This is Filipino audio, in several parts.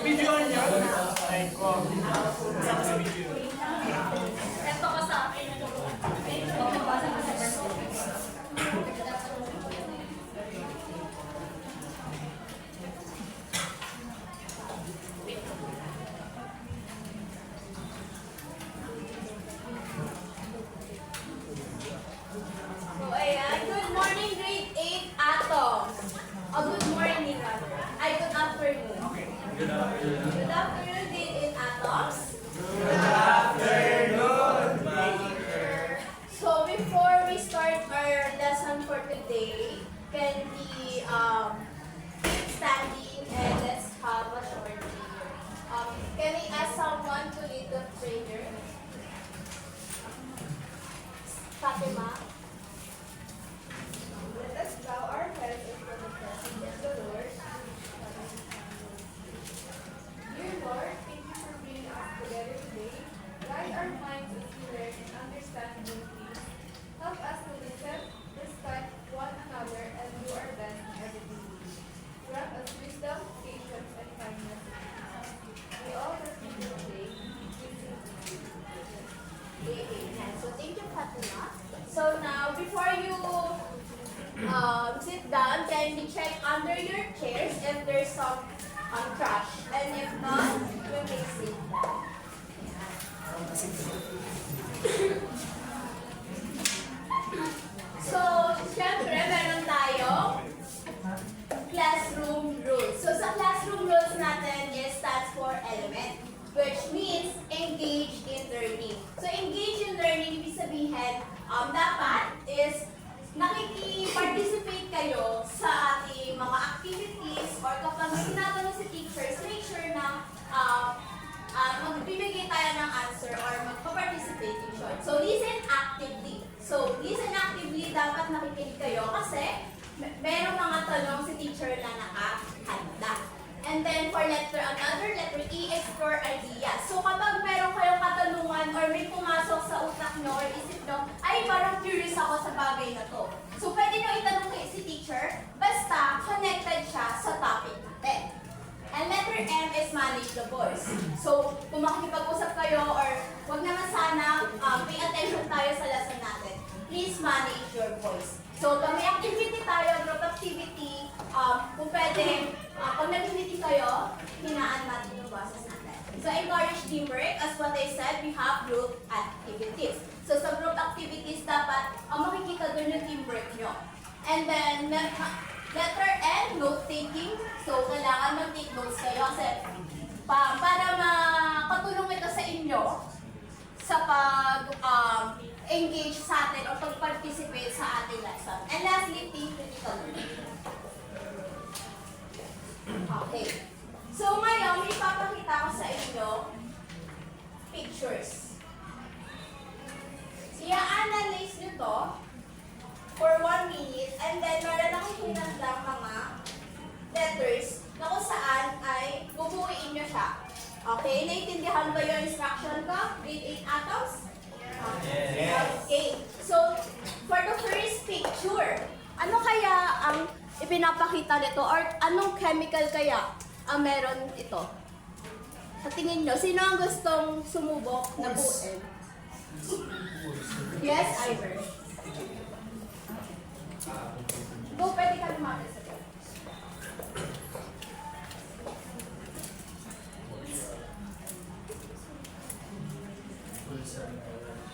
Video niya. Ay ko. Kasama sa video. Ito ka sa akin. Ito mabasa ka sa verse. So, ayan. Good morning, grade 8 atoms. Good morning, rather. Ay, good afternoon. Good afternoon. Good afternoon, grade 8 atoms. So, before we start our lesson for today, can we standing and let's have a short prayer. Can I ask someone to lead the prayer? Fatima? Let us bow our heads into the presence of the Lord. Dear Lord, thank you for bringing us together today. Guide our minds as we learn and understand new things. Help us to listen, respect one another, and do our best in everything we do. Grant us wisdom, patience, and kindness. We all that we do today, Amen. So thank you, Fatima. So now, before you sit down, can you check under your chairs if there's some trash? And if not, you may sit down. So, syempre, meron tayong classroom rules. So, sa classroom rules natin is stands for element, which means engage in learning. So, engage in learning, ibig sabihin, dapat is nakiki-participate kayo sa ating mga activities or kapag may tinatanong si teachers, make sure na magbibigay tayo ng answer or magpa-participate in short. So, listen actively. So, listen actively, dapat nakikinig kayo kasi merong mga tanong si teacher na nakahanda. And then for another letter E, explore ideas. So kapag meron kayong katanungan or may pumasok sa utak nyo or isip nyo, ay parang curious ako sa bagay na to. So pwede nyo itanong kay si teacher, basta connected siya sa topic natin. And letter M is manage the voice. So kung makikipag-usap kayo or wag naman sana, pay attention tayo sa lesson natin. Please manage your voice. So, pag may activity tayo, group activity, kung pwede, pag nag-activity kayo, hinaan natin yung boses natin. So, encourage teamwork. As what I said, we have group activities. So, sa group activities, dapat makikita doon yung teamwork nyo. And then, letter N, note-taking. So, kailangan mag-take notes kayo kasi para makatulong ito sa inyo sa engage sa atin o pag-participate sa ating lesson. And lastly, think critical learning. Okay. So ngayon, may ipapakita ko sa inyo pictures. So, i-analyze nyo to for 1 minute and then meron akong hinandang mga letters na kung saan ay bubuuin nyo siya. Okay? Naintindihan ba yung instruction ko? Grade 8 atoms? Yes. Okay. So, for the first picture, ano kaya ang ipinapakita nito? Or anong chemical kaya ang meron ito? Sa tingin nyo, sino ang gustong sumubok na buuin? Yes, Ivor. Go, pwede ka lumapit sa ito.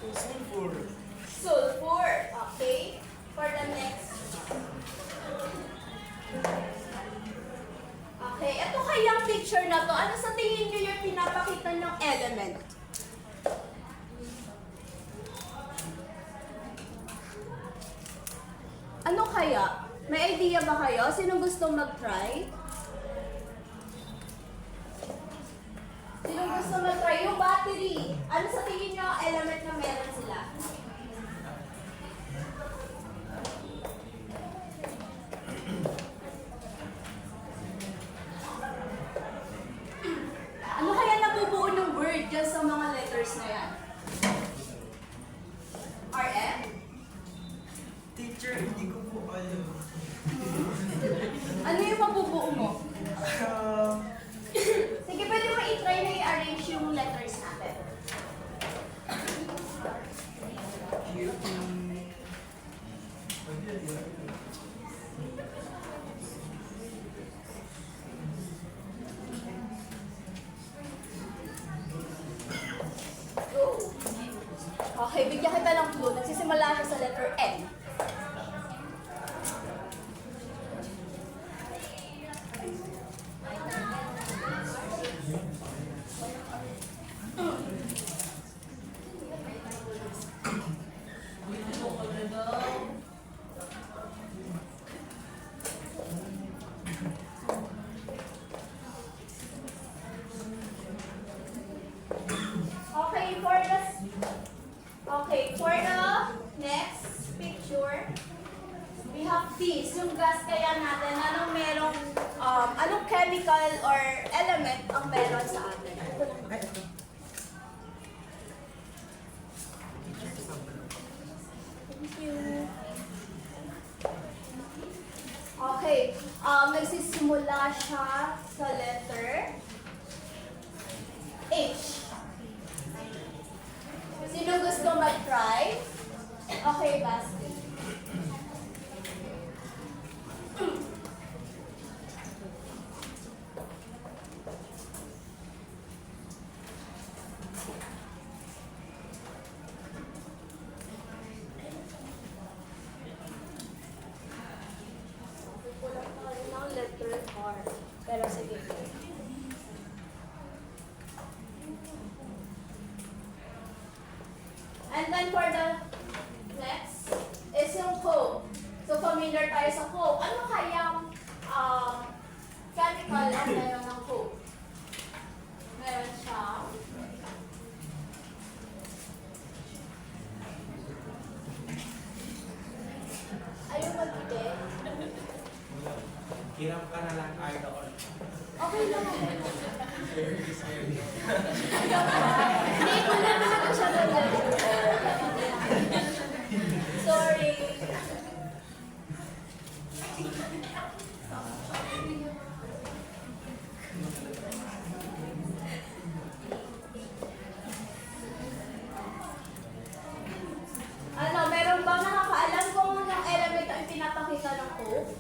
Sulfur. Sulfur. Okay. For the next. Okay. Ito kayang picture na to. Ano sa tingin nyo yung pinapakita ng element? Ano kaya? May idea ba kayo? Sino gustong mag-try? Sino gusto mag-try? Yung battery. Ano sa tingin nyo element na meron sila? Ano kaya nabubuo ng word dyan sa mga letters na yan? RM? Teacher, hindi ko po alam. Ano yung mabubuo mo? Um, Sige, Okay, bigyan kita ng clue. Nagsisimula siya sa letter N. For the next picture, we have this, yung gas kaya natin, anong chemical or element ang meron sa atin? Thank you. Okay, nagsisimula siya sa letter H. Sino gusto mag-try? Okay, Basti. Kulang pa rin ng letter R. Pero sige. And then for the next is yung Coke. So familiar tayo sa Coke. Ano kayang chemical ang meron ng Coke? Meron siya. Ayun magpite. Hirap ka na lang, idol. Okay lang. Hindi ko na naman siya Sorry. Ano, meron bang nakakaalam kung anong element ang pinapakita ng Coke?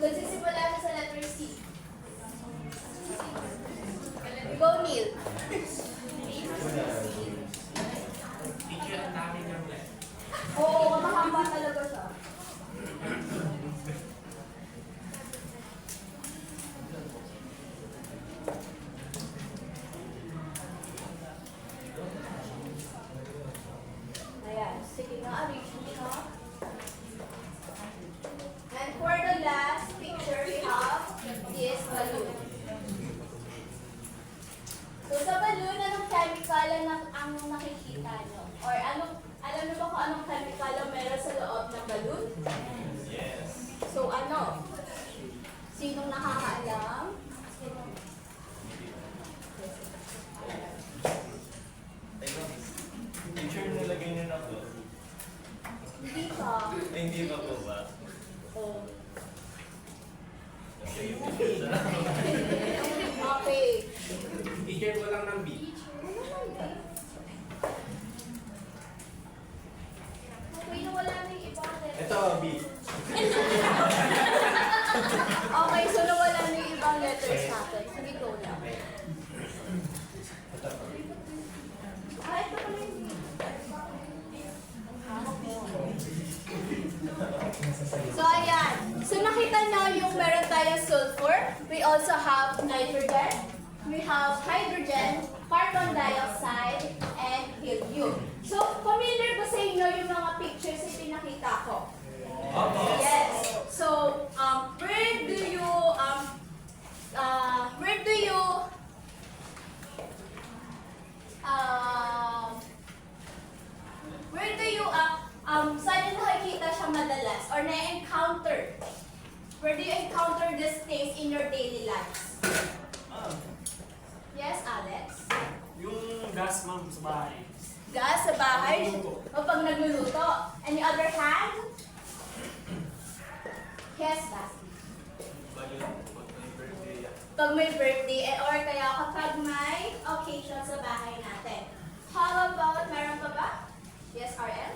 Nagsisimula siya sa letter C. Go, Neil. Teacher, ang dami ng left. Oo, mahaba talaga siya. Ayan, sige nga, arrange mo siya. And for the last picture, we have this balloon. So sa balloon, anong chemical ang nakikita nyo? Or alam nyo ba kung anong chemical ang meron sa loob ng balloon? Yes. So ano? Sinong nakakaalam? Teacher, nalagay niyo na po. Hindi pa. Ay, hindi pa po ba? Oh. Okay. Okay. Teacher ko lang ng B. Okay, nawala na yung ibang letter. Ito, B. Okay, so nawala na yung ibang letters natin. Sige, go na. Ah, ito pala yung B. So, ayan. So, nakita nyo yung meron tayong sulfur. We also have nitrogen. We have hydrogen, carbon dioxide, and helium. So, familiar ba sa inyo yung mga pictures na pinakita ko? Yes. So, where do you saan yung nakikita siya madalas or na-encounter? Where do you encounter these things in your daily lives? Yes, Alex? Yung gas, ma'am, sa bahay. Gas sa bahay o pag nagluluto. Any other hand? Yes, Basti. Balloon, pag may birthday. Pag may birthday or kaya kapag may occasion sa bahay natin. How about, meron pa ba? Yes, RL?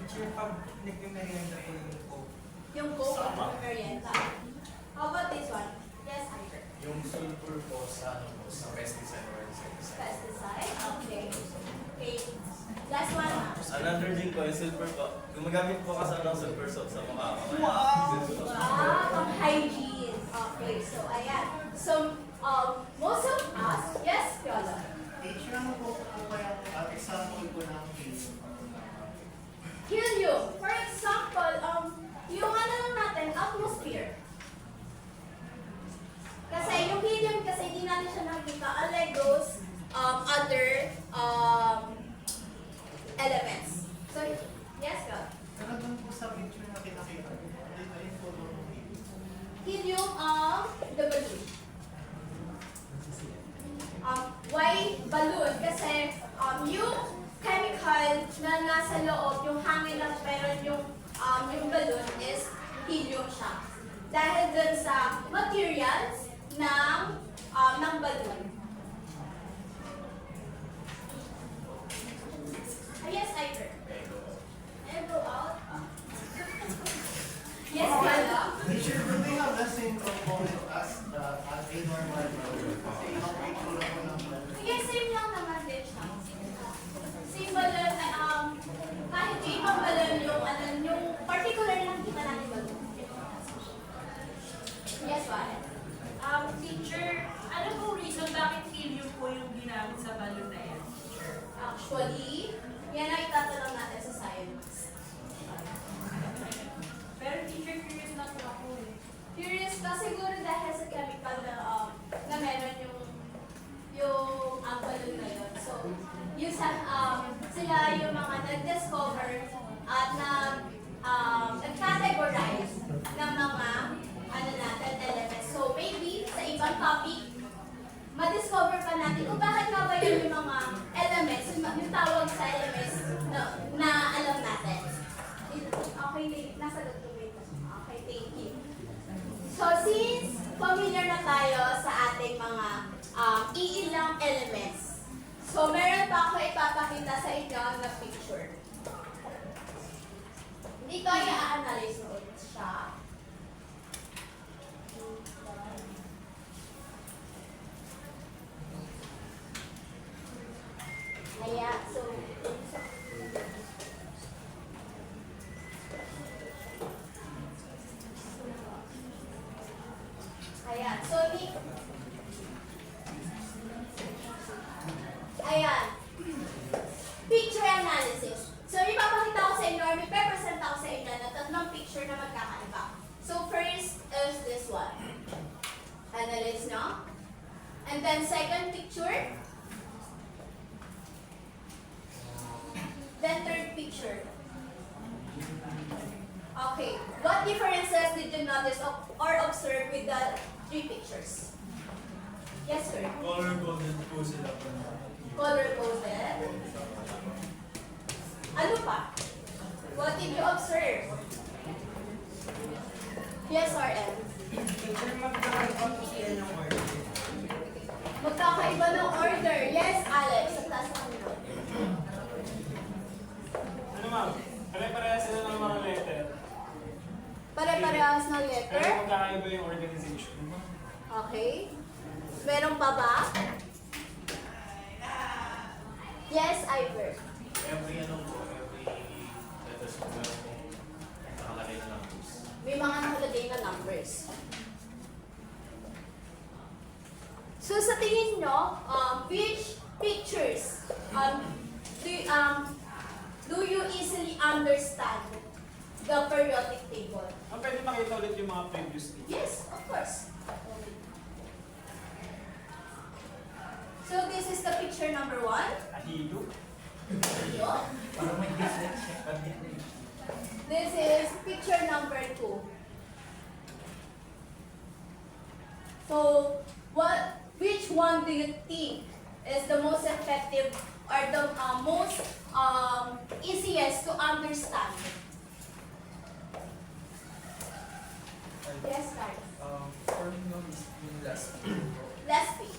Teacher, pag nagmimerienda po yung Coke. Yung Coke at merienda. How about this one? Yes, Hyper. Yung sulfur po sa ano po, sa pesticide or insecticide. Pesticide. Okay. Okay. Last one. Another thing po, yung sulfur po. Gumagamit po kasi ng sulfur salt sa mukha ko. Wow! Hygiene. Okay, so ayan. So, most of us, yes, Fiona? Teacher, ano po kaya example po ng Helium. For example, yung ano lang natin, atmosphere. Kasi yung helium kasi hindi natin siya nakikita unlike those other elements. So, yes, God. Pero doon po sa picture na kinakita ko, ayun po doon. Helium, the balloon. Why balloon? Kasi yung chemical na nasa loob, yung hangin lang pero yung balloon is helium siya. Dahil dun sa materials ng balloon. Yes, I heard. And go out. Yes, Kala. Teacher, do they have the same component as a normal balloon? Kasi yung itsura po ng balloon. Yes, same lang naman din siya. Same balloon, kahit yung ibang balloon yung particular lang kita natin balloon. Yes, Valen. Teacher, ano po reason bakit helium po yung ginamit sa balloon na yan? Actually, yan ang itatanong natin sa science. Pero teacher, curious na po ako eh. Curious ka siguro dahil sa chemical na meron yung balloon na yun. So, sila yung mga nag-discover at nag-categorize ng mga elements. So, maybe sa ibang topic, ma-discover pa natin kung bakit nga ba yun yung mga elements, yung tawag sa elements na alam natin. Okay, nasa document. Okay, thank you. So, since familiar na tayo sa ating mga iilang elements, so meron pa ako ipapakita sa inyo na picture. Dito ay i-analyze mo ulit siya. Ayan, so, ayan, so, ayan, picture analysis. So, ipapakita ko sa inyo, or ipapresent ako sa inyo na tatlong picture na magkakaiba. So, first is this one. Analyze, no? And then, second picture. Then third picture. Okay. What differences did you notice or observe with the three pictures? Yes, sir. Color-coded po sila po. Color coded. Ano pa? What did you observe? Yes, RM. Magkakaiba ng order. Yes, Alex. Sa class namin. Ano ma'am? Pare-parehas sila ng mga letter. Pare-parehas na Pero letter. magkakaiba yung organization. Okay. Meron pa ba? Yes, Ivor. Every letters po meron pong nakalagay na numbers. May mga nakalagay na numbers. So sa tingin nyo, which pictures do you easily understand the periodic table? Pwede makita ulit yung mga previous things. Yes, of course. So this is the picture number 1. Ahilo. This is picture number 2. So, which one do you think is the most effective or the most easiest to understand? Yes, guys. For me, no, is yung last week po. Let's pick.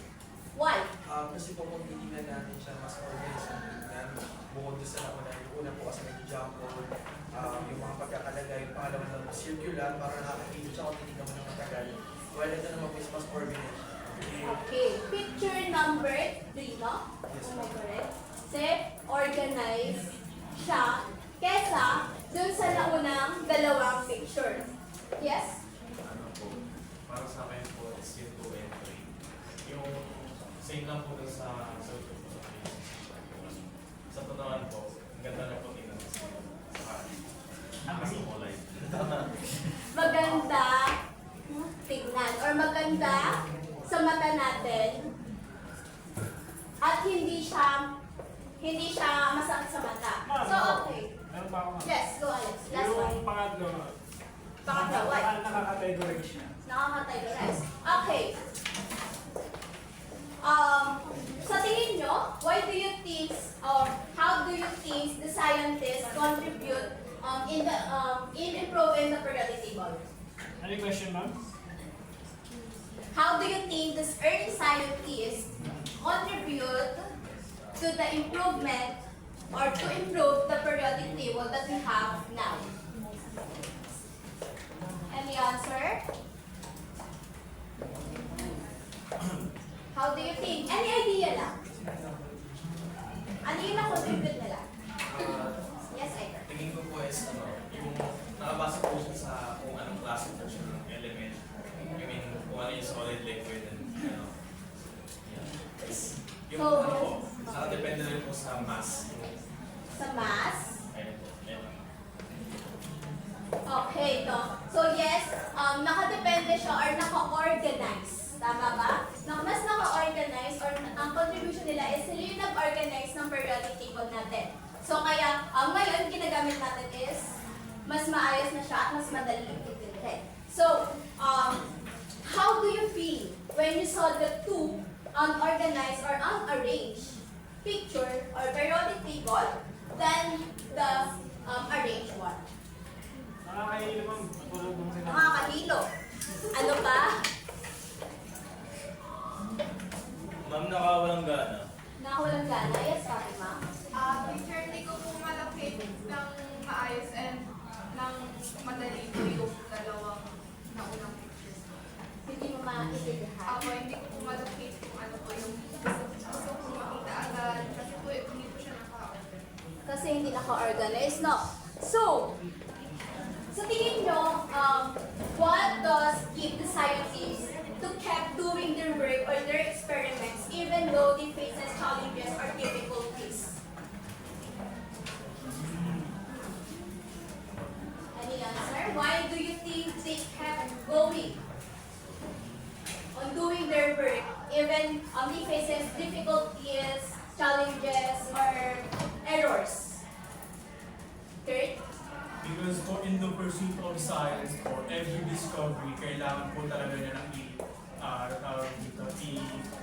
Why? Kasi po kung titignan natin siya mas organized ang tignan, bukod doon sa nauna, yung una po kasi nag-jump roll, yung mga pagkakalagay, yung pangalawa naman circular, para nakakakita siya kung titignan mo ng matagal. While ito naman po is mas organized. Okay. Picture number 3, no? Am I correct? Say, organize siya kesa dun sa naunang dalawang picture. Yes? Ano po, para sa akin po, is yung 2 and 3. Yung same lang po dun sa YouTube po. Sa totoo po, ang ganda na po tingnan sa mas kulay. Maganda tignan or maganda sa mata natin at hindi siya masakit sa mata. So, okay. Meron pa ako nga. Yes, go Alex. Last one. Yung pangatlo, Pangatlo, why? nakaka-categorize siya. Nakaka-categorize. Okay. Sa tingin nyo, why do you think, how do you think the scientists contribute in improving the periodic table? Ano yung question, ma'am? How do you think this early scientists contribute to the improvement or to improve the periodic table that we have now? Any answer? How do you think? Any idea lang? Ano yung na-contribute nila? Yes, Iker. Tingin ko po is yung nakabasa po siya sa kung anong klase po siya ng element. I mean, kung ano yung solid, liquid, and yeah. Yung So, ano po, depende rin po sa mass. Sa mass? Ayun po. Ayun. Okay, no? So yes, nakadepende siya or naka-organize. Tama ba? Mas naka-organize or ang contribution nila is sila yung nag-organize ng periodic table natin. So kaya, ngayon, ginagamit natin is mas maayos na siya at mas madali intindihin. So, how do you feel when you saw the two unorganized or unarranged picture or periodic table than the arranged one? Nakakahilo, ma'am. Tulog mo sila. Nakakahilo. Ano pa? Ma'am, nakawalang gana. Nakawalang gana? Yes, Fatima. Teacher, hindi ko po malapit ng maayos and ng madali po yung dalawang naunang pictures. Hindi mo maintindihan. Ako, hindi ko po malapit kung ano po yung gusto ko makita agad kasi po hindi po siya naka-order. Kasi hindi naka-organize, no? So, sa tingin nyo, what does keep the scientists to keep doing their work or their experiments even though they face challenges or difficulties? Any answer? Why do you think they kept going on doing their work even they faces difficulties, challenges, or errors? Kurt? Because po in the pursuit of science, for every discovery, kailangan po talaga niya ng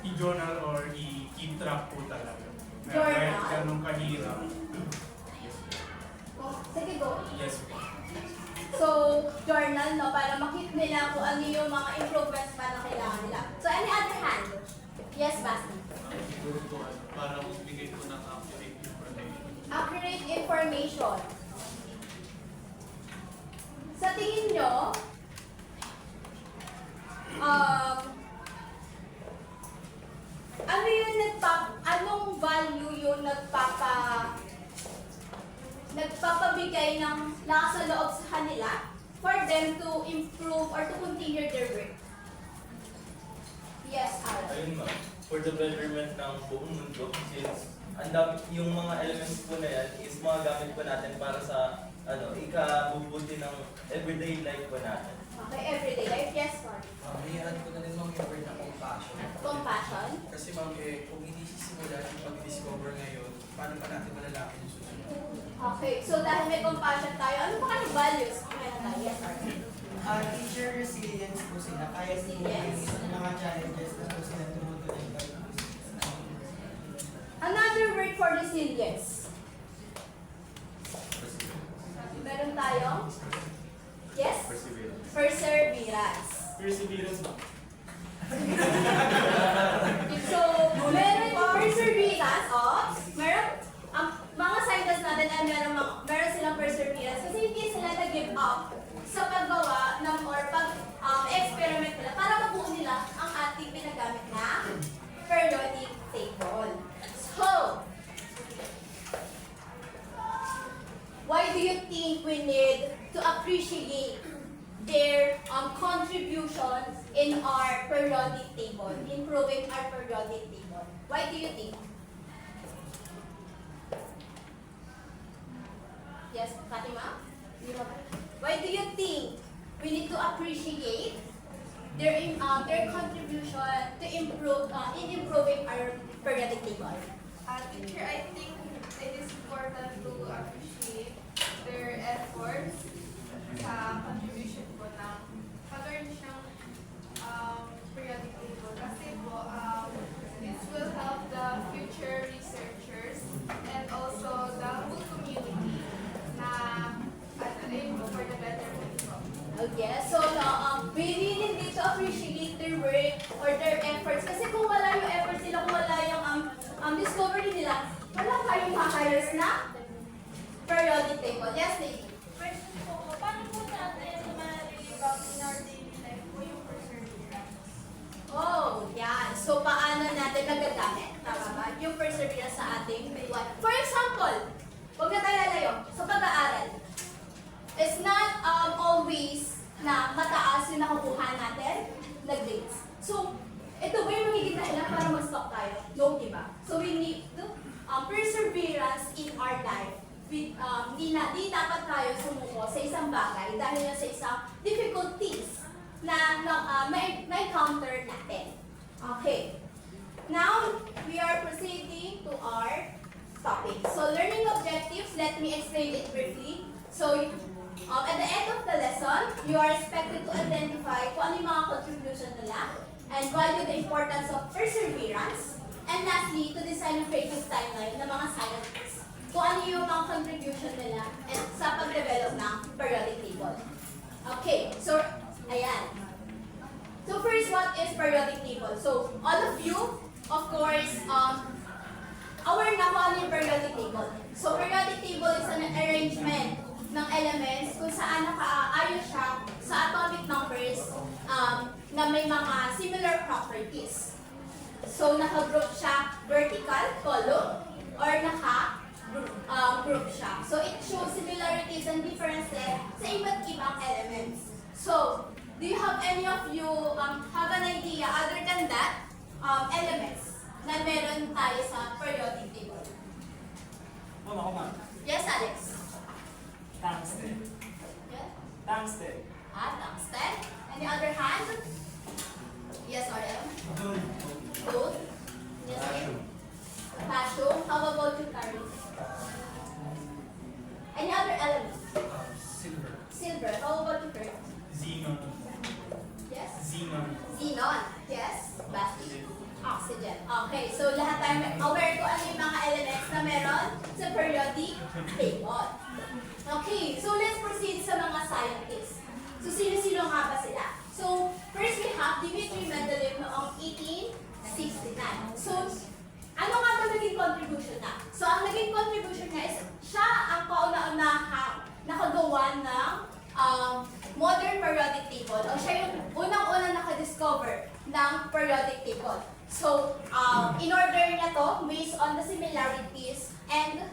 i-journal or i-keep track po talaga. Journal? Kahit ganun kahirap. Sige, go. Yes po. So, journal, no, para makita nila kung ano yung mga improvements pa na kailangan nila. So, any other hand? Yes, Basti. Siguro po, para magbigay po ng accurate information. Accurate information. Sa tingin nyo, anong value yung nagpapabigay ng lakas sa loob sa kanila for them to improve or to continue their work? Yes, Aaron. Ayun ma'am, for the betterment ng buong mundo, since yung mga elements po na yan is mga gamit po natin para sa ikabubuti ng everyday life po natin. Okay, everyday life. Yes, sorry. May-add ko na rin ma'am yung word na compassion. Compassion. Kasi ma'am, kung hindi sisimulan yung pag-discover ngayon, paano pa natin malalaman yung susunod? Okay, so dahil may compassion tayo, ano pa kayong values? Meron tayo. Yes, sorry. Teacher resilience po sila. Kaya Resilience. yung mga challenges na po sila tumutuloy. Another word for resilience. Meron tayo? Yes? Perseverance. Perseverance. Perseverance, ma'am. So, meron perseverance, meron, mga scientists natin ay meron silang perseverance kasi hindi sila nag-give up sa paggawa ng or pag-experiment nila para mabuo nila ang ating pinagamit table. So, why do you think we need to appreciate their contributions in our periodic table, improving our periodic table? Why do you think? Yes, Fatima? Why do you think we need to appreciate their contribution to improve in improving our periodic table? Teacher, I think it is important to appreciate their efforts sa contribution po ng pag-earn siyang periodic table. Kasi po, this will help the future researchers and also the whole community na ayun po, for the betterment po. Okay, so we really need to appreciate their work or their efforts. Kasi kung wala yung efforts nila, kung wala yung discovery nila, wala tayong makayos na periodic table. Yes, lady? Question po, paano po natin ma-release in our daily life po yung perseverance? Oh, yan. So, paano natin nagagamit? Tama ba? Yung perseverance sa ating buwan. For example, huwag na tayo lalayo sa pag-aaral. It's not always na mataas yung nakukuha natin na grades. So, ito ba yung magiging dahilan para mag-stop tayo? No, diba? So, we need to perseverance in our life. Di dapat tayo sumuko sa isang bagay dahil sa isang difficulties na na-encounter natin. Okay. Now, we are proceeding to our topic. So, learning objectives, let me explain it briefly. So, at the end of the lesson, you are expected to identify kung ano yung mga contribution nila and value the importance of perseverance. And lastly, to design a creative timeline ng mga scientists kung ano yung mga contribution nila at sa pag-develop ng periodic table. Okay, so, ayan. So first, what is periodic table? So, all of you, of course, aware na kung ano yung periodic table. So, periodic table is an arrangement ng elements kung saan nakaayon siya sa atomic numbers na may mga similar properties. So, naka-group siya vertical column or naka-group siya. So, it shows similarities and differences sa iba't ibang elements. So, do you have any of you have an idea other than that elements na meron tayo sa periodic table? Ma'am, ako ma'am. Yes, Alex? Tungsten. Yes? Tungsten. Tungsten. Any other hand? Yes, Ariel? Gold. Yes, Ariel? Potassium. How about you, Carly? Any other elements? Silver. Silver. How about you, Kurt? Xenon. Yes? Xenon. Xenon. Yes? Plastic. Oxygen. Okay, so lahat tayo aware ko ano yung mga elements na meron sa periodic table. Okay, so let's proceed sa mga scientists. So, sino-sino nga ba sila? So, first we have Dmitry Mendeleev noong 1869. So, ano nga ba naging contribution niya? So, ang naging contribution niya is siya ang kauna-unahang nakagawa ng modern periodic table. O siya yung unang-unang nakadiscover ng periodic table. So, in order niya to based on the similarities and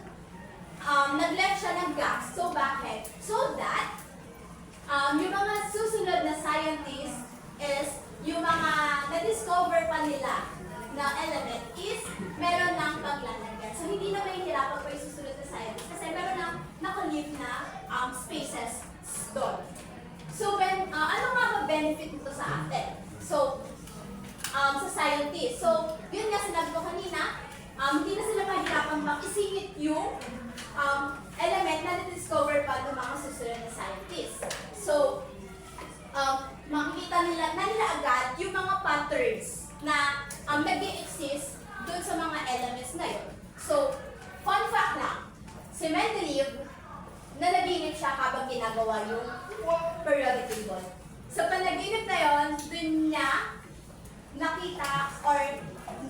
nag-left siya ng gaps. So, bakit? So that yung mga susunod na scientists is yung mga na-discover pa nila na element is meron ng paglalagyan. So, hindi na mahihirapan pa yung susunod na scientists kasi meron ng naka-leave na spaces doon. So, ano nga ba benefit nito sa atin? So, sa scientists. So, yun nga sinabi ko kanina, hindi na sila mahirapan pang isingit yung element na na-discover pa ng mga susunod na scientists. So, makikita nila agad yung mga patterns na nag-i-exist dun sa mga elements na yun. So, fun fact lang, si Mendeleev, nanaginip siya habang ginagawa yung periodic table. Sa panaginip na yun, dun niya nakita or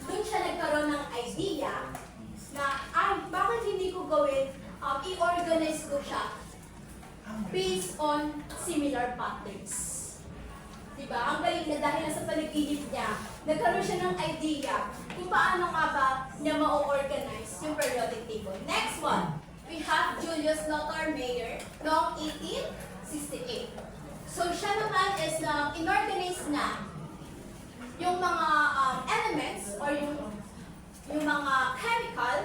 dun siya nagkaroon ng idea na, bakit hindi ko gawin, i-organize ko siya based on similar patterns. Diba? Ang galing kanina dahil sa panaginip niya, nagkaroon siya ng idea kung paano nga ba niya ma-organize yung periodic table. Next one, we have Julius Lothar Mayer noong 1868. So siya naman is inorganize na yung mga elements or yung mga chemical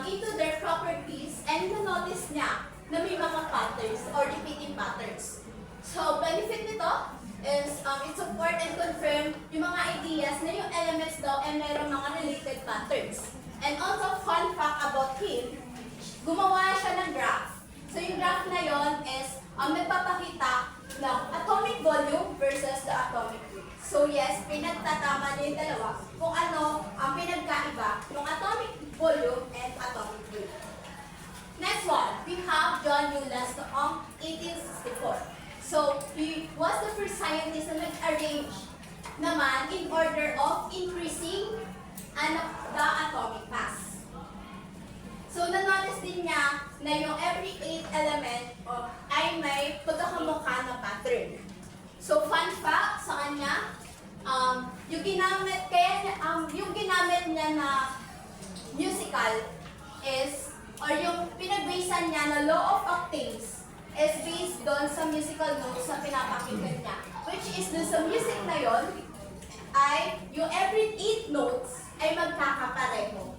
into their properties, and na-notice niya na may mga patterns or repeating patterns. So, benefit nito is it support and confirm yung mga ideas na yung elements daw ay mayroong mga related patterns. And also, fun fact about him, gumawa siya ng graph. So, yung graph na yon is nagpapakita ng atomic volume versus the atomic weight. So, yes, pinagtatama niya yung dalawa kung ano ang pinagkaiba ng atomic volume and atomic weight. Next one, we have John Euler noong 1864. So, he was the first scientist na nag-arrange naman in order of increasing the atomic mass. So, na-notice din niya na yung every 8 element ay may pagkakamukha na pattern. So, fun fact sa kanya, yung ginamit niya na musical is, or yung pinag-basean niya na law of octaves is based doon sa musical notes na pinapakinggan niya. Which is doon sa music na yon ay yung every 8 notes ay magkakapareho.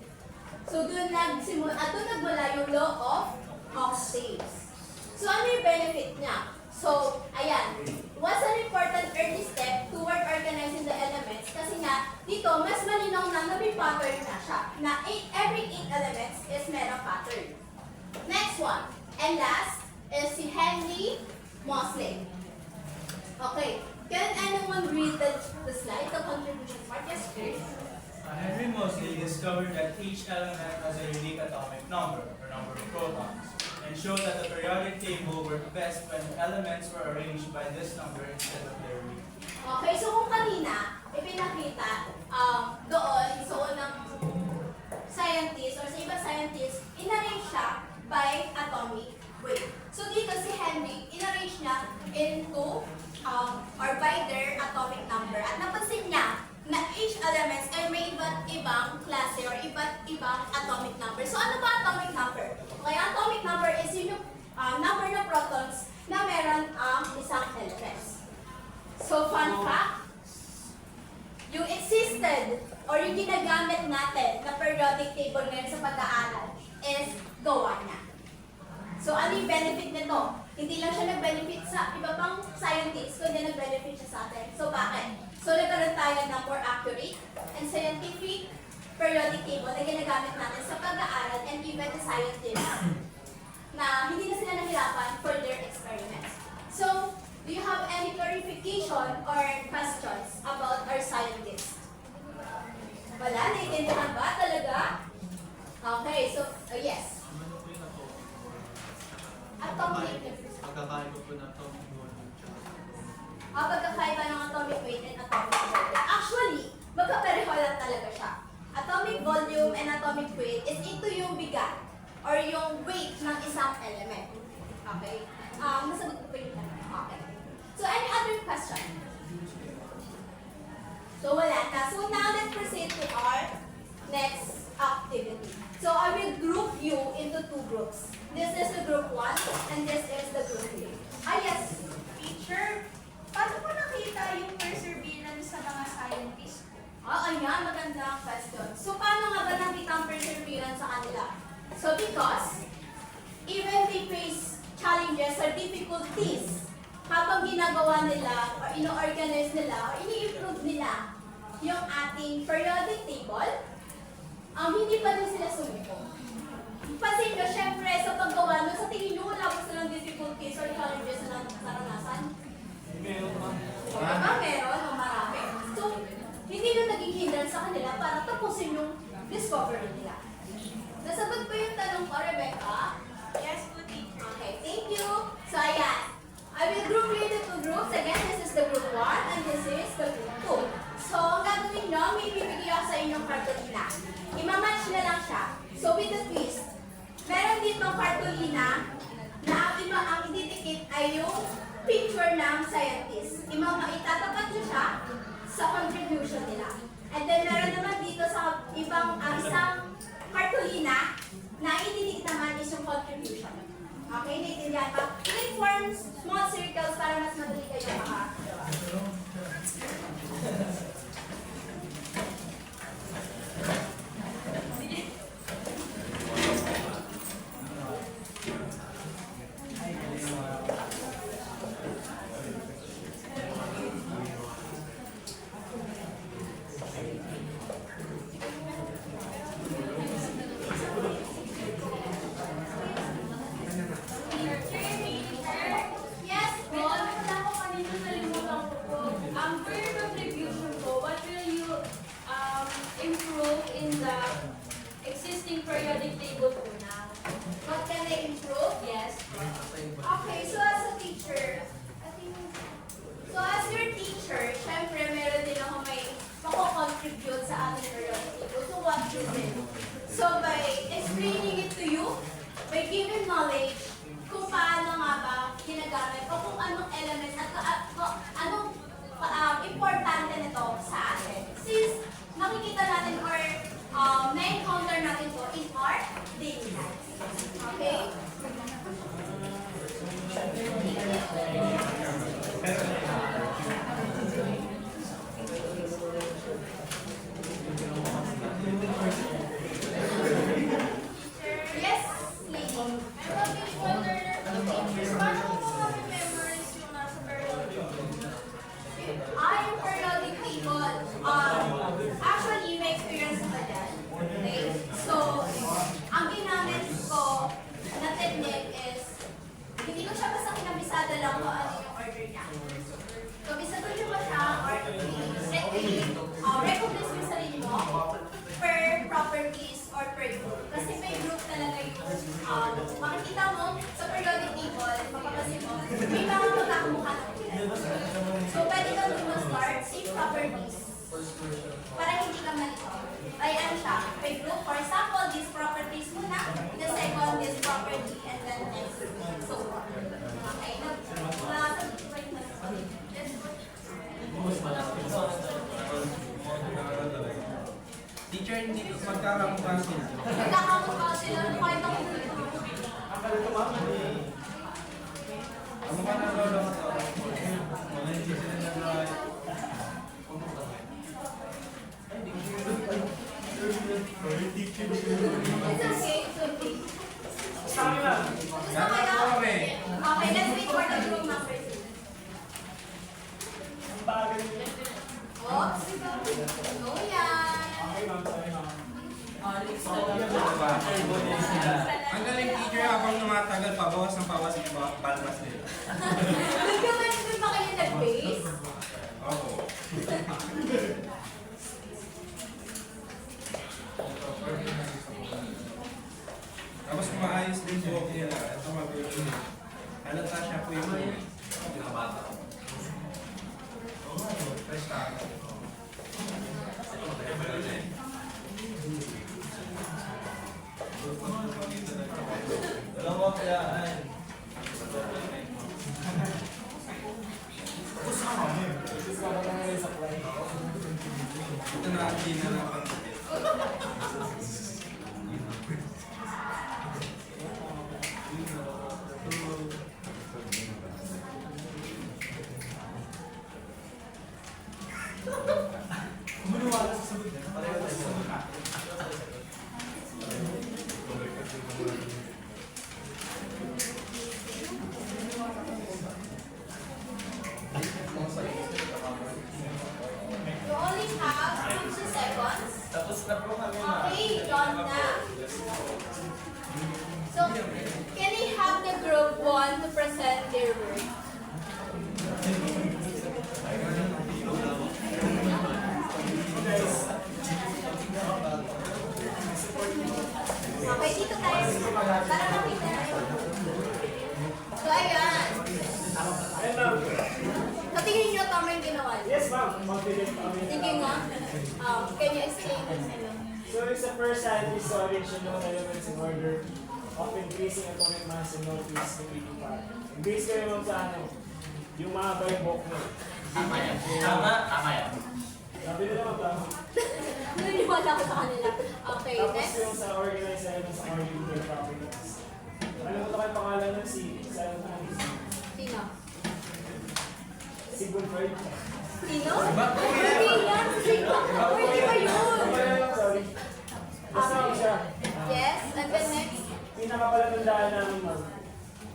So doon nagmula yung law of octaves. So ano yung benefit niya? So, ayan, was an important early step toward organizing the elements kasi nga dito mas malinaw na may pattern na siya na every 8 elements is merong pattern. Next one, and last, is si Henry Moseley. Okay, can anyone read the slide, the contribution part? Yes, please. Henry Moseley discovered that each element has a unique atomic number, or number of protons, and showed that the periodic table worked best when elements were arranged by this number instead of their weight. Okay, so kung kanina, ipinakita doon sa unang scientist or sa ibang scientist, inarrange siya by atomic weight. So dito si Henry, inarrange niya into or by their atomic number. At napansin niya na each elements ay may iba't ibang klase or iba't ibang atomic number. So ano ba atomic number? Okay, atomic number is yung number ng protons na meron ang isang elements. So fun fact, yung existed or yung ginagamit natin na periodic table ngayon sa pag-aaral is gawa niya. So ano yung benefit nito? Hindi lang siya nag-benefit sa iba pang scientists, kundi nag-benefit siya sa atin. So bakit? So nagkaroon tayo ng more accurate and scientific periodic table na ginagamit natin sa pag-aaral and even the scientists na hindi na sila nahirapan for their experiments. So, do you have any clarification or questions about our scientists? Wala? Naiintindihan ba talaga? Okay, so, yes. Atomic Pagkakaiba po ng atomic volume. pagkakaiba ng atomic weight and atomic volume. Actually, magkapareho lang talaga siya. Atomic volume and atomic weight is ito yung bigat or yung weight ng isang element. Okay? Nasagot ko pa yung tanong. Okay. So, any other question? So, wala na. So, now let's proceed to our next activity. So, I will group you into 2 groups. This is the group 1 and this is the group 2. Yes. Teacher, paano po nakita yung perseverance sa mga scientists? Ayan, magandang question. So, paano nga ba nakita ang perseverance sa kanila? So, because even they face challenges or difficulties habang ginagawa nila or ino-organize nila or ini-improve nila yung ating periodic table, hindi pa rin sila sumiko. Pansin nyo, syempre, sa paggawa nun, sa tingin nyo, wala po silang difficulties or challenges na naranasan? Meron o marami. So, hindi nyo naging hindrance sa kanila para tapusin yung discovery nila. Nasagot po yung tanong ko, Rebecca? Yes po, teacher. Okay, thank you. So, ayan. I will group you into 2 groups. Again, this is the group 1 and this is the group 2. So, ang gagawin nyo, may bibigay ako sa inyong cartolina. Imamatch na lang siya. So, with the twist, meron dito cartolina na ang ididikit ay yung picture ng scientist. Itatapat nyo siya isang cartolina na itinig naman is yung contribution. Okay, naiintindihan ba? Click form small circles para mas madali kayo makagawa. Yes, wala ko kanina nalimutan ko. For your contribution po, what will you improve in the existing periodic table po now? What can I improve? Yes. Okay, so as a teacher, so as your teacher, syempre meron din ako may mako-contribute sa ating periodic table. So what is it? So by explaining it to you, by giving knowledge kung paano nga ba ginagamit o kung anong elements at anong importante nito sa atin. Since makikita natin or na-encounter natin to in our daily life. Okay? Yes, lady. I'm a visual learner to teachers. Paano ko ma-memorize yung nasa periodic table? Yung periodic table, actually, may experience ko dyan. Okay? So, ang ginamit ko na technique is, hindi ko siya basta kinabisada lang kung ano yung order niya. So, bisado niyo ba siya or recognize mo yung sarili mo per properties or per group. Kasi may group talaga yung makikita mo sa periodic table, mapapasin mo, may mga magkakamukha ng so, pwede ka doon mag-start, same properties. Para hindi ka malito. Ay, ano siya, may group. For example, these properties muna, the second, this property, and then next. So, okay. Nakasagot ba yung Teacher, hindi magkakamukha sila. Nagkakamukha sila, kahit ako dito. Ano ka na lolo ko to? Hindi sila nagawa. It's okay, it's okay. Sa akin lang. Gusto kayo? Okay, let's wait for the group numbers. Ang bagal niya. Oops. No yan. Okay, ma'am. Sorry, ma'am. Ang galing teacher habang tumatagal, pabawas ng pawas yung palmas nila. Nagkaman ba kayo nag-base? Oo. Tapos maayos din buhok nila. Ito magulo. Halata siya po yung pinabata. Oo nga, fresh tayo. Walang waklaan. Ito na hindi na napagkakit. Maniwala sa sagot niya. You only have 50 seconds. Tapos na po kami na. Okay, done na. So, can I have the group 1 to present their work? Okay, dito tayo. Para makita. So, ayan. Ayun, ma'am. Sa tingin nyo, tama yung ginawa niyo? Yes, ma'am. Mag-delete kami. Sige nga. Can you explain this? So, it's the first side is the original elements in order of increasing atomic mass and notice the reading part. Base kayo ma'am sa ano, yung mga baybok mo. Tama yan. Sabi nila ma'am, tama. Naniniwala ko sa kanila. yun? Hindi yan. Pwede ba yun? Sorry. Basta ako siya. Yes, and then next. Pinakapalatandaan namin ma'am,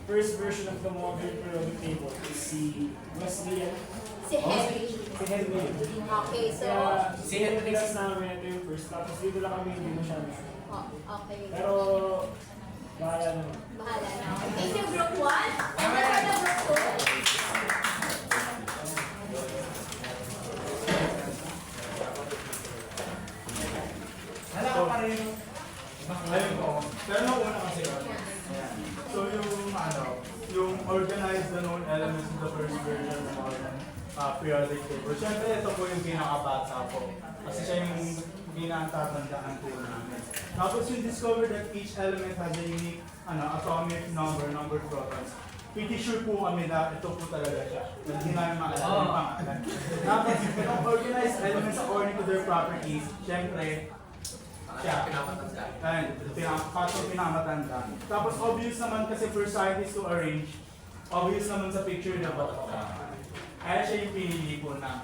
first version of the modern periodic table is si Wesley and Si Henry. si Henry. Okay, so... Kaya si Henry class namin ito yung first, tapos dito lang kami hindi masyado. Oh, okay. Pero, bahala naman. Bahala na. Thank you, Group 1. And then for the Group 2. Hala ka pa rin. Ayun po. Pero nung una kasi so yung organize the known elements in the first version ng periodic table. Siyempre ito po yung pinakabata po. Kasi siya yung pinatatandaan po namin. Tapos yung discover that each element has a unique atomic number protons. Pretty sure po kami na ito po talaga siya. Hindi namin maalala yung pangalan. Tapos itong organized elements according to their properties, siyempre, siya. Ayun, pinamatanda. Tapos obvious naman kasi for scientists to arrange, obvious naman sa picture na ba? Kaya siya yung pinili po na.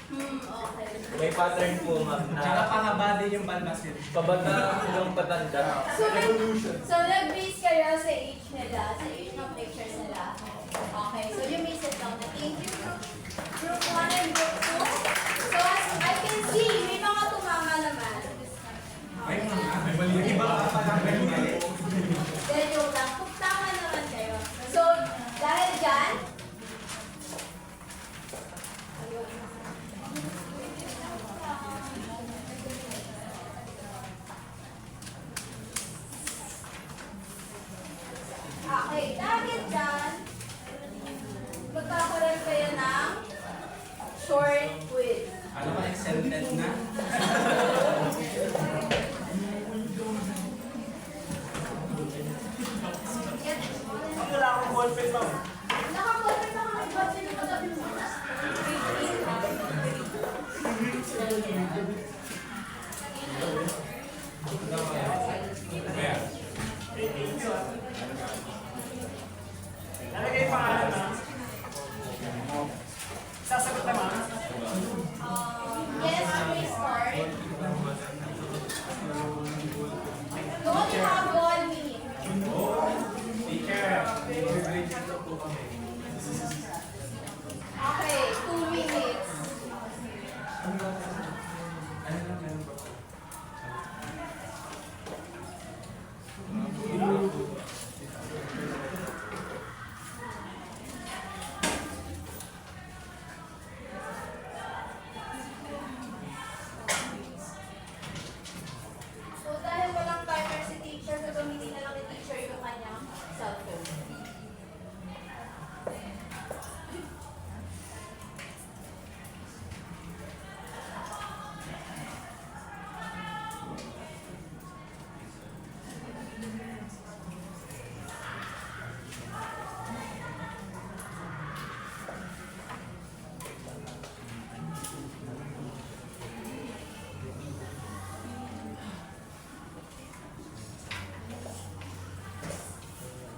Okay. May pattern po ma'am Tsaka na pahaba din yung balbasin. pabata hanggang patanda. So, Evolution. so nag-base kayo sa age nila, sa age ng pictures nila. Okay, so you may sit down na. Thank you, Group 1 and Group 2. So as I can see, may mga tumama naman. May mali. Iba pa lang may mali. Then joke lang, kung tama naman kayo. So, dahil dyan, okay, dahil dyan, magkakaroon kayo ng short quiz. Ano ba excited na? Ang wala akong ballpen ma'am. Nakakontent na kami ba sila kagabi mo? Nalagay yung pangalan ma'am. Sasagot na ma'am. Yes, please start. You only have 1 minute. Okay, 2 minutes. So dahil walang timer si teacher, gagamitin na lang ni teacher yung kanyang cellphone.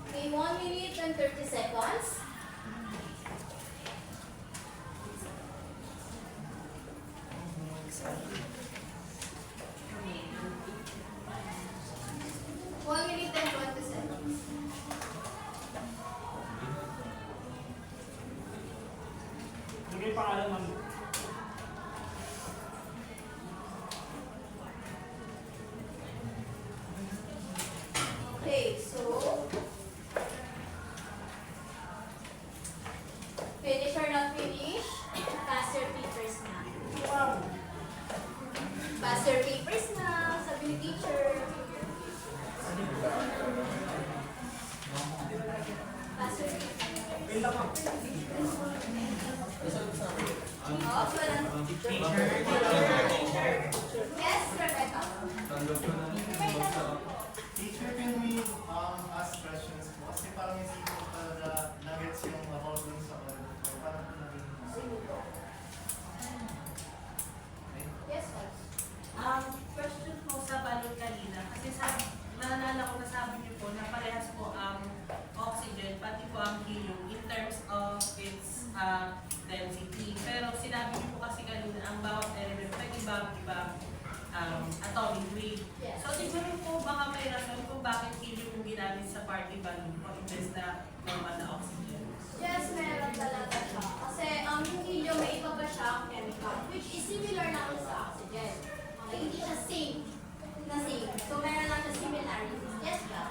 Okay, 1 minute and 30 seconds. One minute and 20 seconds. Nalagay yung pangalan ma'am. Okay, so finish or not finish? Pass your papers na. gamit sa party balloon pag-imbes na normal na oxygen? Yes, meron talaga siya. Kasi yung helium, may iba pa siyang chemical, which is similar naman sa oxygen. Okay, hindi siya same na same. So, meron lang siya similarities. Yes, ka?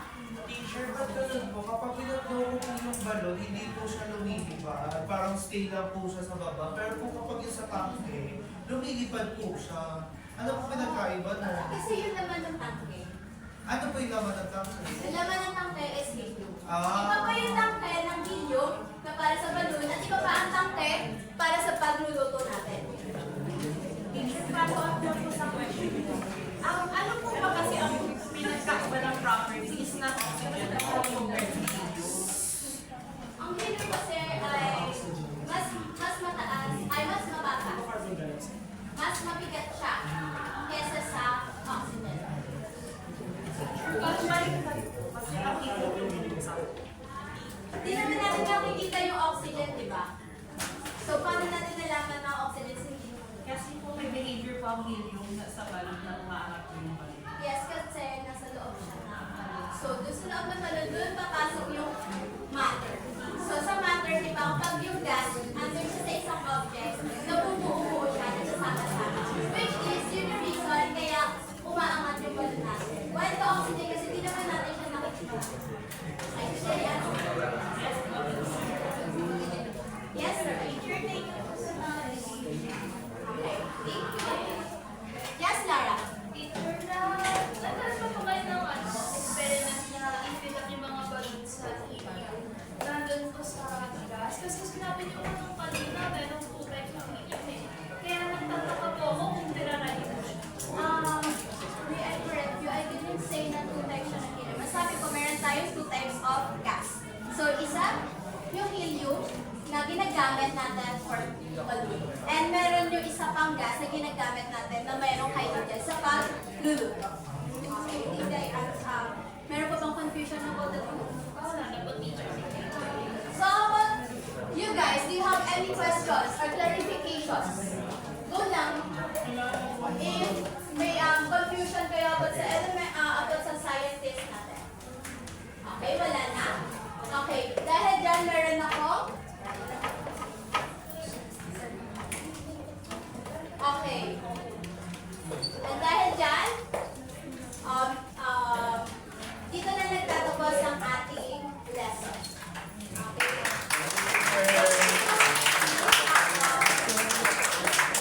Teacher, ba't ganun po? Kapag pinatlo ko po yung balon, hindi po siya lumilipad. Parang stay lang po siya sa baba. Pero po kapag yung sa tangke, lumilipad po siya. Ano po pinagkaiba na? Kasi yung laman ng tangke. Ano po yung laman ng tangke? Yung laman ng tangke is helium. Ah. Iba pa yung tangke ng helium na para sa balloon at iba pa ang tangke para sa pagluluto natin. Teacher, follow up lang po sa question. Ano po ba kasi ang pinagkakaba ng properties ng oxygen at compared to helium? Ang helium kasi ay mas mataas, ay mas mababa. Mas mabigat siya kesa sa oxygen. Kasi ang helium Hindi naman natin nakikita yung oxygen, di ba? So, paano natin nalaman na oxygen sa helium? kasi po may behavior po ang helium sa balloon na umaangat po yung balloon. Yes, kasi nasa loob siya ng balloon. So, doon sa loob ng balloon, doon papasok yung matter. So, sa matter, di ba, kapag yung gas, under siya sa isang object, nabubuo siya, nagsasama-sama. Which is, yun yung reason kaya umaangat yung balloon natin. While the oxygen, kasi di naman natin siya nakikita. Ay, siya yan. Yes, sir. Teacher, thank you po sa mga okay, thank you. Yes, Lara. Teacher, nagkaroon pa kayo ng experiment na ipilat yung mga balloon sa helium. Nandun po sa gas. Kasi sinabi niyo ko nung kanina, meron po types ng helium eh. Kaya nagtataka po ako kung tiraray mo siya. May I correct you, I didn't say na two types siya ng helium. Masabi ko, meron tayong two types of gas. So, isa, yung helium na ginagamit natin for balloon. And meron yung isa pang gas na ginagamit natin na mayroong hydrogen sa pagluluto. Okay, hindi meron pa bang confusion about the two? Wala na po, teacher. So, about you guys, do you have any questions or clarifications? Go lang. If may confusion kayo about sa element, about sa scientist natin. Okay, wala na? Okay, dahil dyan meron ako. Okay. And dahil dyan, dito na nagtatapos ang ating lesson. Okay.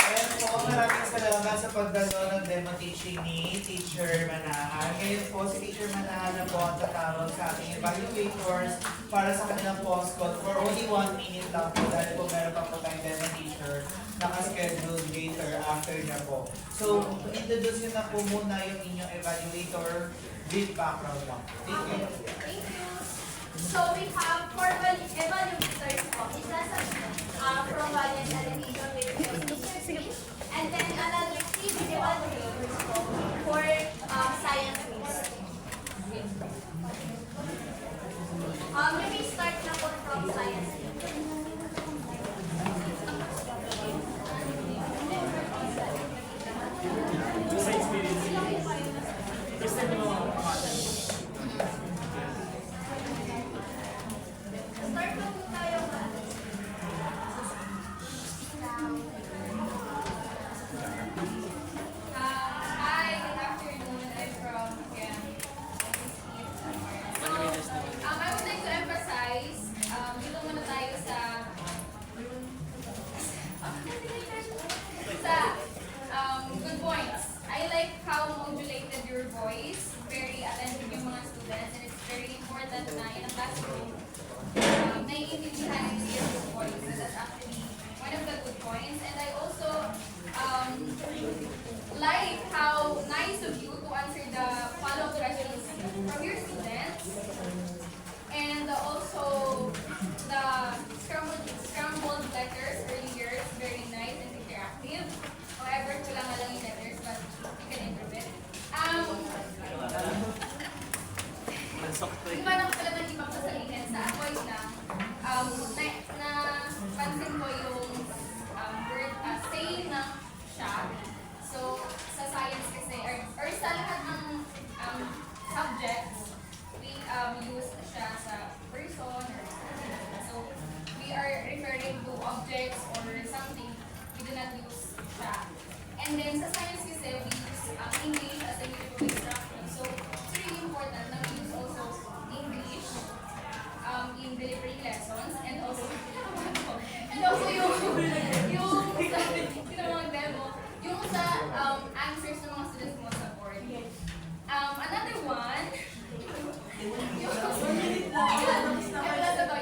Ayan po, maraming salamat sa pagdalo ng demo teaching ni Teacher Manahan. Ngayon po, si Teacher Manahan na po ang tatawag sa ating evaluators para sa kanilang postcode for only 1 minute lang po dahil po meron pa po tayong demo teacher nakaschedule later after niya po. So, introduce nyo na po muna yung inyong evaluator with background lang. Thank you. Thank you. So we have four evaluators po. Isa sa from Valiant Animation with Mr. Fish. And then another three evaluators po for science quiz. Maybe start na po from science quiz. Sa experience. First time yung mga pamasan. Start na po tayo. And then sa science kasi, we use English as a medium of instruction. So it's really important na we use also English in delivering lessons and also yung demo, yung sa answers ng mga students mo sa board. Another one,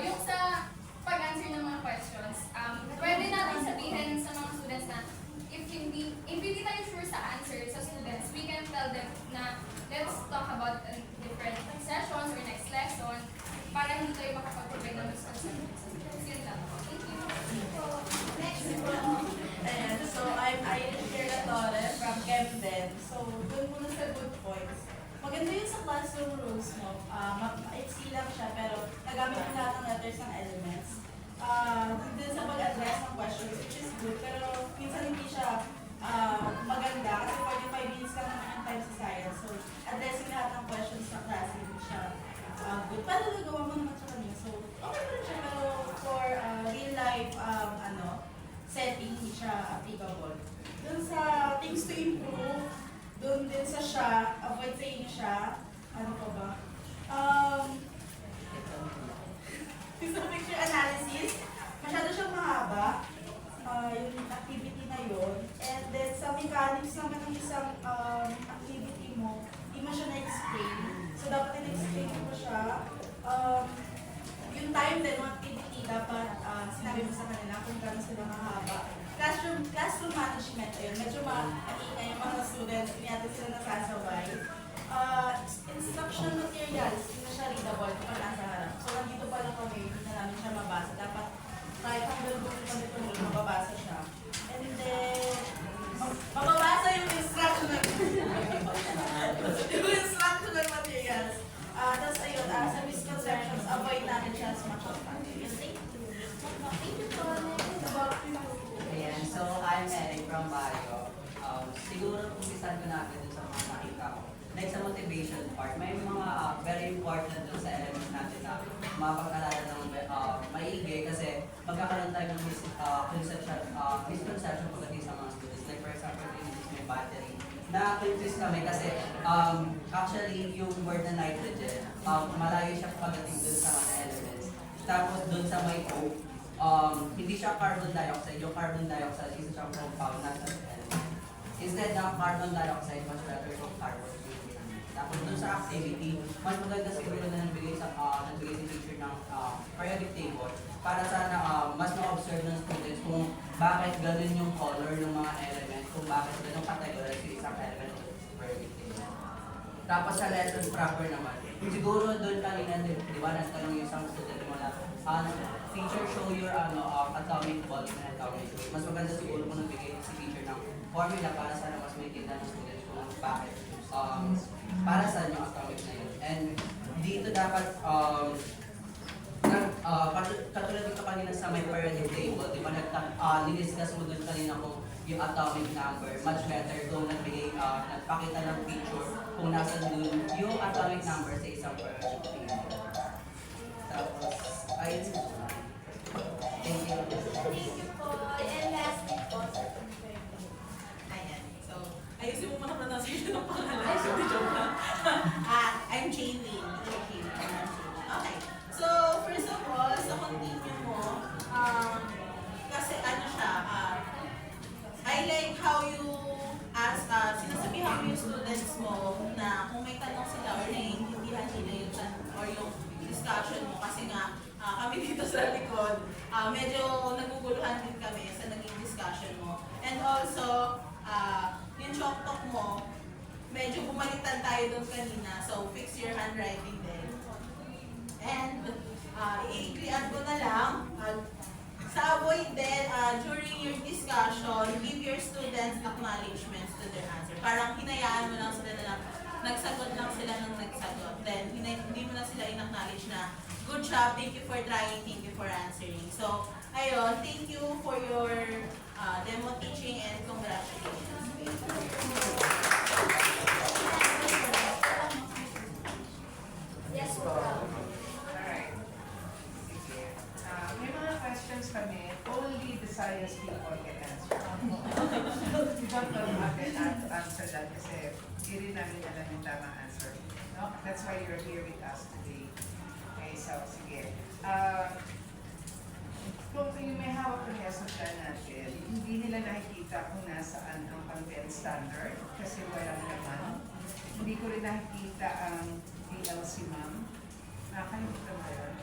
yung sa pag-answer ng mga questions, pwede natin sabihin sa mga students na if hindi tayo sure sa answer sa students, we can tell them na let's talk about different sessions or next lesson para hindi tayo makapag-provide ng misconceptions. Yun lang. Thank you. Next po. Ayan, so I'm Irene Torres from Camden. So, doon muna sa good points. Maganda yun sa classroom rules mo. Maiksi lang siya, pero nagamit mo lahat ng letters ng elements. Din sa pag-address ng questions, which is good, pero minsan hindi siya maganda kasi 45 minutes lang naman ang time sa science. So, addressing lahat ng questions sa class, hindi siya good. Pero nagawa mo naman sa kanya. So, okay pa rin siya, pero for real life setting, hindi siya applicable. Dun sa things to improve, dun din sa siya, avoid saying siya, ano pa ba? Sa picture analysis, masyado siyang mahaba, yung activity na yun. And then sa mechanics naman ng isang activity mo, hindi mo siya na-explain. So dapat in-explain mo siya. Yung time din ng activity, dapat sinabi mo sa kanila kung gano'n sila mahaba. Classroom management, ayun, medyo maingay yung mga students, hindi natin sila nasasaway. Instruction materials, hindi na siya readable kapag nasa harap. So nandito pa lang kami, hindi na namin siya mabasa. Dapat kahit hanggang doon kami tumulong, mababasa siya. And then, mababasa yung instructional yung instructional materials. Tapos ayun, sa misconceptions, avoid natin siya as much as possible. Thank you po. Next about Ayan, so I'm Eric from Bayo. Siguro umpisan ko natin dun sa mga nakita ko. Like sa motivation part, may mga very important dun sa elements natin na mapag-alala ng maigi kasi magkakaroon tayo ng misconception pagdating sa mga students. Like for example, yung battery. Na-confuse kami kasi actually yung word na nitrogen, malayo siya pagdating dun sa mga elements. Tapos dun sa may O, hindi siya carbon dioxide. Yung carbon dioxide is isang compound na sa element. Instead ng carbon dioxide, mas better yung carbon. Tapos dun sa activity, mas maganda siguro na nagbigay si teacher ng periodic table para sana mas ma-observe ng students kung bakit ganun yung color ng mga element, kung bakit ganun categorize yung isang element ng periodic table. Tapos sa lesson proper naman, siguro dun kanina, di ba, nagtanong yung isang student mo na teacher show your atomic volume and atomic weight. Mas maganda siguro kung nagbigay si teacher ng formula para sana mas may kinda ng students kung bakit para sa yung atomic na yun. And dito dapat katulad dito kanina sa may periodic table, di ba niliskas mo dun kanina kung yung atomic number, much better kung nagpakita ng picture kung nasa dun yung atomic number sa isang periodic table. Tapos, ayun. Thank you. Thank you po. And lastly po, sir. Ayan. So, ayusin mo mga pronunciation ng pangalan. I'm Jane Lynn. Okay. So, first of all, sa continue mo, kasi ano siya, I like how you ask, sinasabihan mo yung students mo na kung may tanong sila or naiintindihan nila yung or yung discussion mo kasi nga kami dito sa likod, medyo naguguluhan din kami sa naging discussion mo. And also, yung chalk talk mo, medyo bumaliktad tayo doon kanina, so fix your handwriting din. And i-clear ko na lang, sa avoid din, during your discussion, give your students acknowledgements to their answer. Parang hinayaan mo lang sila na nagsagot lang sila ng nagsagot. Then, hindi mo na sila in-acknowledge na good job, thank you for trying, thank you for answering. So, ayun, thank you for your demo teaching and congratulations. Yes po. Alright. Sige. May mga questions kami. Only the science people can answer. jump on agad to answer that kasi hindi rin namin alam yung tamang answer. No? That's why you're here with us today. Okay, so sige. Kung yung may hawak ng lesson plan natin, hindi nila nakikita kung nasaan ang content standard kasi walang naman. Hindi ko rin nakikita ang DLC ma'am. Nakalimutan ba yun?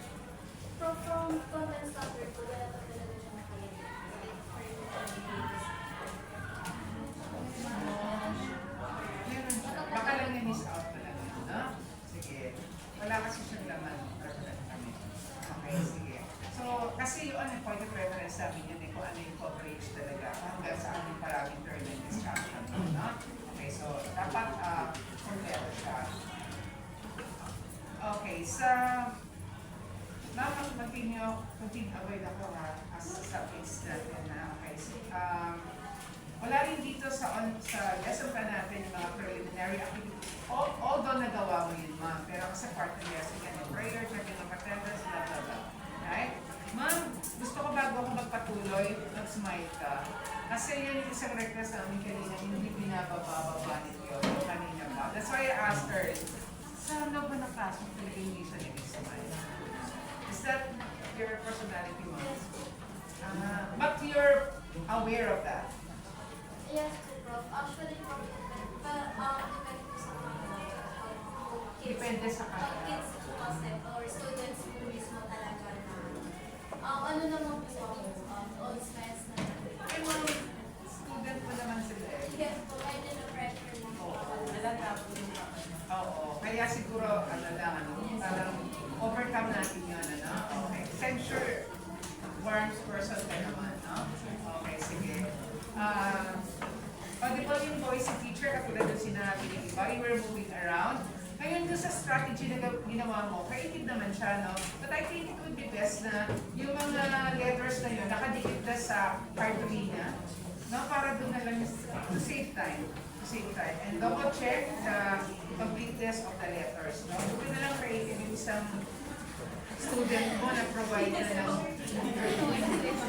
From content standard ko, wala pa talaga siya nakalagay. Meron siya. Baka lang na-miss out na lang yun, no? Sige. Wala kasi siyang laman. Kami. Okay, sige. So, kasi yung point of reference namin yun kung ano yung coverage talaga hanggang sa aming maraming turn and discussion, no? Okay, so dapat kompleto siya. Okay, continue away ako as sa piece natin na okay. So, wala rin dito sa lesson plan natin yung mga preliminary activities. Although nagawa mo yun, ma'am, pero kasi part ng lesson yan, yung prayer, checking of attendance, blah, blah, blah. Right? Ma'am, gusto ko bago ako magpatuloy, mag-smile ka. Kasi yan yung isang request namin kanina, hindi binababa nito yung kanina ba. That's why I asked her, sa loob ba ng class mo talaga hindi siya nag-smile? Is that your personality, ma'am? But you're aware of that? Yes, Prof. Actually, Depende sa kanila. Kids po kasi, or students po mismo talaga na, ano naman po ako, all science na. Eh, ma'am, student pa naman sila eh. Yes po, medyo na-pressure mo po. Oo, kaya siguro, parang overcome natin yun, Okay. Censure warms person ka naman, no? Okay, sige. Di ba yung voice teacher, katulad yung sinabi ng iba, you were moving around. Ngayon doon sa strategy na ginawa mo, creative naman siya, no? But I think it would be best na yung mga letters na yun, nakadikit na sa cartolina, no? Para doon na lang to save time. And double check the completeness of the letters, no? Doon na lang creative yung isang student mo na provide na ng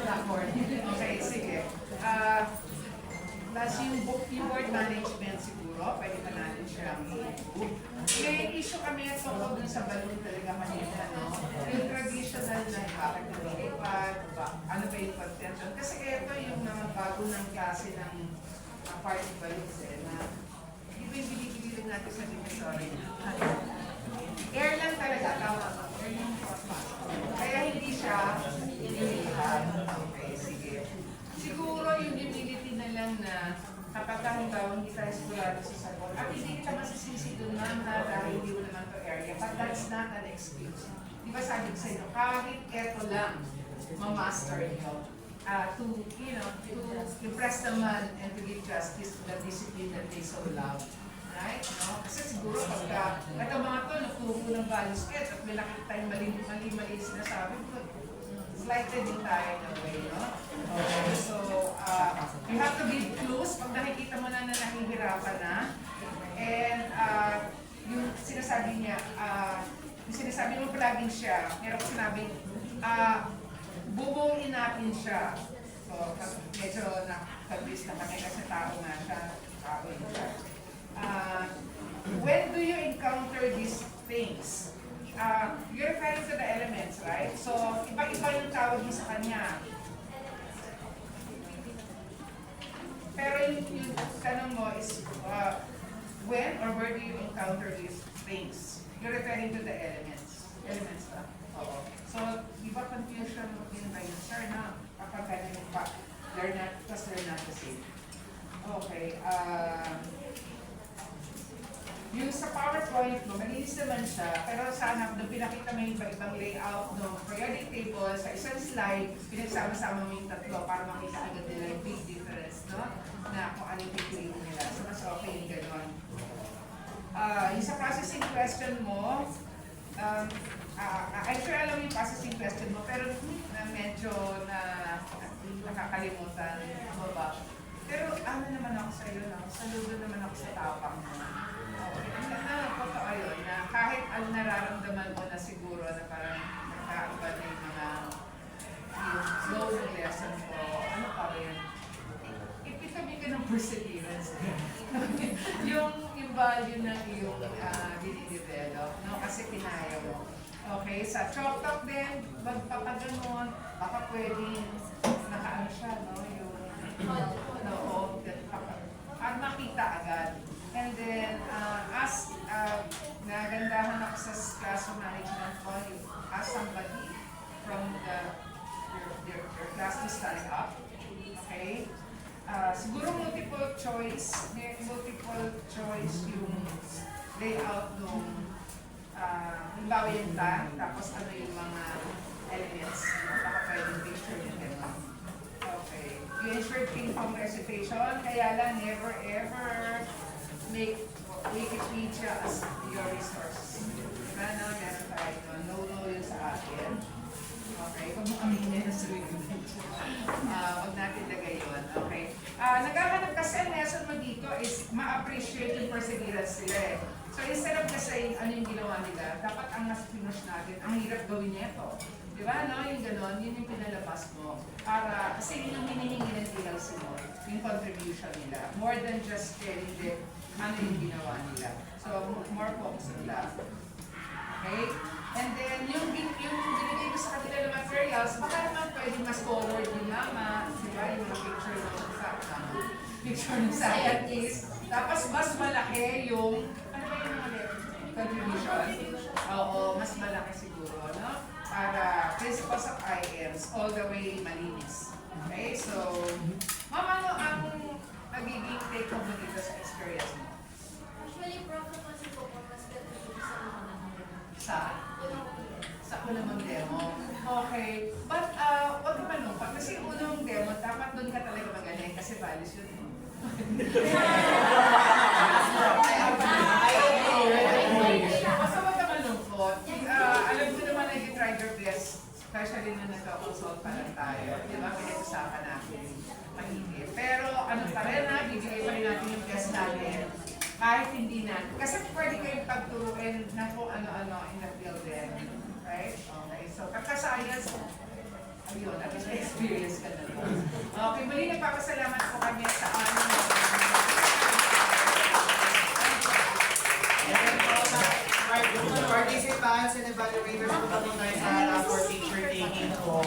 blackboard. Okay, sige. Plus yung board management siguro, pwede pa natin siyang i-book. May issue kami at tungkol dun sa balloon talaga kanina, no? Yung traditional na bakit nililipad, ano ba yung content doon? Kasi ito yung mga bago ng klase ng party balloons na hindi ba yung binibigilin natin sa divisory? Air lang talaga, tama ba? Air yung kaya hindi siya nililipad. Okay, sige. Siguro yung humility na lang na kapag halimbawa hindi tayo sigurado sa sagot at hindi kita masisisi doon ma'am dahil hindi mo naman to area, but that's not an excuse. Di ba sabi ko sa inyo, kahit eto lang ma-master nyo to impress naman and to give justice to the discipline that they so love. Right? No? Kasi siguro pagka ito mga to, nagtubo ng value sketch at may nakita tayong mali-mali sinasabi ko, slighted din tayo in a way, no? Okay, so, you have to give clues pag nakikita mo na nahihirapan na. And, yung sinasabi niya, yung sinasabi mo palaging siya, meron ko sinabing, bubuin natin siya. So, medyo nakabis na kami kasi tao nga siya, tao siya. When do you encounter these things? You're referring to the elements, right? So, iba-iba yung tawag mo sa kanya. Pero yung tanong mo is, when or where do you encounter these things? You're referring to the elements. Elements ba? Oo. So, iba confusion mo din ba yun? Sir, na, kapag ganyan pa, they're not, because they're not the same. Okay, yung sa PowerPoint mo, malinis naman siya, pero sana nung pinakita mo yung iba-ibang layout ng periodic table sa isang slide, pinagsama-sama mo yung tatlo para makita agad nila yung big difference, no? Na kung anong pipiliin nila. So, mas okay yung gano'n. Yung sa processing question mo, I'm sure alam mo yung processing question mo, pero medyo nakakalimutan mo ba? Pero ano naman ako sa iyo, no? Saludo naman ako sa tapang mo. Totoo yun, na kahit ang nararamdaman mo na siguro na parang nakakaiba na yung mga flow ng lesson ko, ano pa rin? Ito ka ng perseverance. yung value na iyong dinidevelop, no? Kasi kinaya mo. Okay, sa Chalk Talk din, magpapaganon, baka pwedeng nakaano siya, no? Yung, para makita agad. And then, as nagandahan ako sa classroom management ko, you ask somebody from your class to stand up. Okay? Siguro multiple choice yung layout nung halimbawa yung tank, tapos ano yung mga elements, baka pwedeng picture yung gano'n. Okay. You ensured ping-pong reservation, kaya lang never ever make Wikipedia as your resource. Diba no? Meron tayo no yun sa akin. Okay, kung mo aminin sa Wikipedia. Huwag natin lagay yun. Okay. Naghahanap kasi ang lesson mo dito is ma-appreciate yung perseverance nila eh. So instead of just saying ano yung ginawa nila, dapat ang nasa pinush natin, ang hirap gawin nito. Di ba, no? Yung gano'n, yun yung pinalabas mo. Para, kasi yun yung hinihingi ng TLC mo, yung contribution nila. More than just telling them ano yung ginawa nila. So, more focus on that. Okay? And then, yung binigay ko sa kanila ng materials, baka naman pwede mas colored yung mama, di ba? Yung mga picture ng scientist. Tapos, mas malaki yung, ano ba yung mga contribution? Oo, mas malaki siguro, no? Para principles of IMs, all the way malinis. Okay, so, ma'am, ano ang nagiging take home mo dito sa experience mo? Actually, prof naman si Coco, mas ganda yung sa mga Sa unang demo. Okay, but huwag ka malungkot kasi unang demo, dapat doon ka talaga magaling kasi values yun. Basta huwag ka malungkot. Alam ko naman na you tried your best, especially na nagka-consult pa lang tayo. Di ba, pinag-usapan natin mahigit. Pero ano pa rin ha, bibigay pa rin natin yung best natin. Kahit hindi na. Kasi pwede kayong pagturuin na kung ano-ano in the field din. Right? Okay. So, kakasayas, ayun, at least experience ka na doon. Okay, muli nagpapasalamat po kami sa aming participants and evaluators po tayo sa harap for teacher taking po.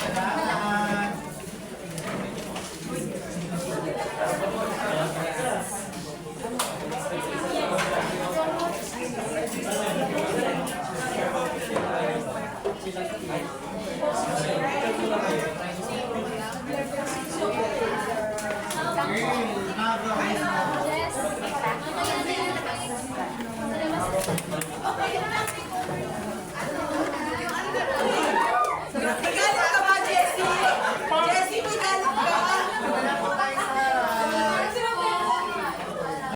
Salamat!